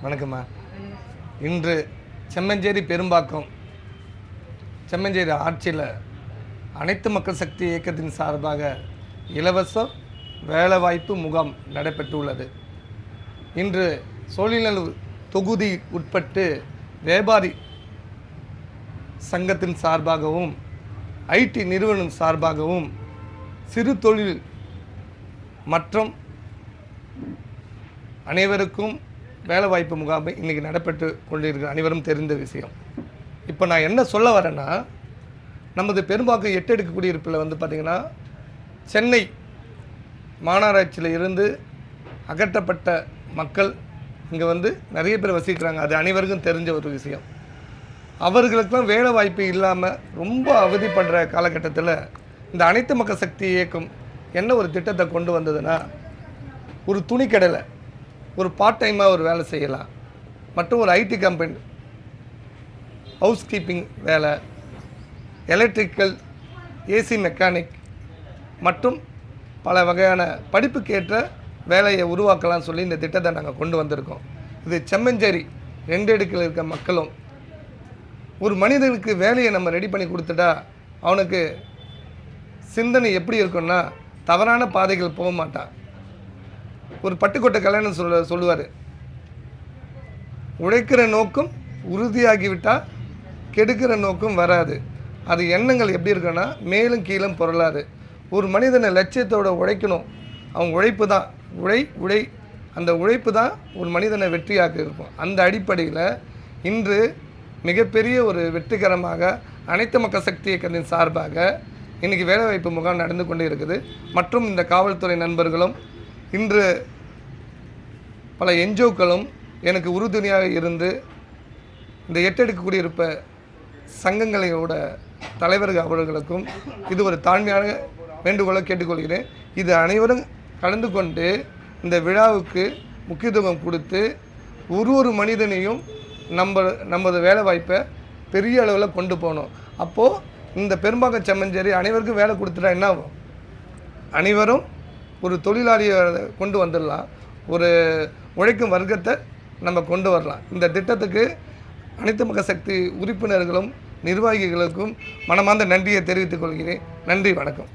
வணக்கம்மா. இன்று செம்மஞ்சேரி பெரும்பாக்கம் செம்மஞ்சேரி ஆட்சியில் அனைத்து மக்கள் சக்தி இயக்கத்தின் சார்பாக இலவச வேலைவாய்ப்பு முகாம் நடைபெற்றுள்ளது. இன்று சோழிநல்லூர் தொகுதி உட்பட்டு வியாபாரி சங்கத்தின் சார்பாகவும் ஐடி நிறுவனம் சார்பாகவும் சிறு தொழில் மற்றும் அனைவருக்கும் வேலைவாய்ப்பு முகாமை இன்றைக்கி நடைபெற்று கொண்டிருக்கிற அனைவரும் தெரிந்த விஷயம். இப்போ நான் என்ன சொல்ல வரேன்னா, நமது பெரும்பாக்கம் 8 அடுக்கு குடியிருப்பில் பார்த்திங்கன்னா சென்னை மாநகராட்சியில் இருந்து அகற்றப்பட்ட மக்கள் இங்கே நிறைய பேர் வசிக்கிறாங்க. அது அனைவருக்கும் தெரிஞ்ச ஒரு விஷயம். அவர்களுக்கெல்லாம் வேலை வாய்ப்பு இல்லாமல் ரொம்ப அவதிப்படுற காலகட்டத்தில் இந்த அனைத்து மக்கள் சக்தி இயக்கம் என்ன ஒரு திட்டத்தை கொண்டு வந்ததுன்னா, ஒரு துணிக்கடையில் ஒரு பார்ட் டைமாக ஒரு வேலை செய்யலாம், மற்றும் ஒரு ஐடி கம்பெனி ஹவுஸ் கீப்பிங் வேலை, எலக்ட்ரிக்கல், ஏசி மெக்கானிக் மற்றும் பல வகையான படிப்புக்கேற்ற வேலையை உருவாக்கலாம்னு சொல்லி இந்த திட்டத்தை நாங்கள் கொண்டு வந்திருக்கோம். இது செம்மஞ்சேரி 2 அடுக்கில் இருக்க மக்களும், ஒரு மனிதனுக்கு வேலையை நம்ம ரெடி பண்ணி கொடுத்துட்டா அவனுக்கு சிந்தனை எப்படி இருக்குன்னா, தவறான பாதைகள் போக மாட்டான். ஒரு பட்டுக்கோட்டை கல்யாணம் சொல்லுவார், உழைக்கிற நோக்கம் உறுதியாகிவிட்டால் கெடுக்கிற நோக்கம் வராது. அது எண்ணங்கள் எப்படி இருக்குன்னா மேலும் கீழும் பொருளாது. ஒரு மனிதனை லட்சியத்தோடு உழைக்கணும். அவன் உழைப்பு தான் உழை அந்த உழைப்பு தான் ஒரு மனிதனை வெற்றியாக இருக்கும். அந்த அடிப்படையில் இன்று மிகப்பெரிய ஒரு வெற்றிகரமாக அனைத்து மக்கள் சக்தி இயக்கத்தின் சார்பாக இன்றைக்கி வேலைவாய்ப்பு முகாம் நடந்து கொண்டு இருக்குது. மற்றும் இந்த காவல்துறை நண்பர்களும் இன்று பல என்ஜிஓக்களும் எனக்கு உறுதுணையாக இருந்து இந்த 8 அடுக்கு குடியிருப்ப சங்கங்களோட தலைவர்கள் அவர்களுக்கும் இது ஒரு தாழ்மையான வேண்டுகோளை கேட்டுக்கொள்கிறேன். இது அனைவரும் கலந்து கொண்டு இந்த விழாவுக்கு முக்கியத்துவம் கொடுத்து ஒரு மனிதனையும் நமது வேலை வாய்ப்பை பெரிய அளவில் கொண்டு போகணும். அப்போது இந்த பெரும்பாக்கம் செம்மஞ்சேரி அனைவருக்கும் வேலை கொடுத்துட்டா என்ன ஆகும்? அனைவரும் ஒரு தொழிலாளியை கொண்டு வந்துடலாம், ஒரு உழைக்கும் வர்க்கத்தை நம்ம கொண்டு வரலாம். இந்த திட்டத்துக்கு அனைத்து மக்கள் சக்தி உறுப்பினர்களும் நிர்வாகிகளுக்கும் மனமார்ந்த நன்றியை தெரிவித்துக் கொள்கிறேன். நன்றி, வணக்கம்.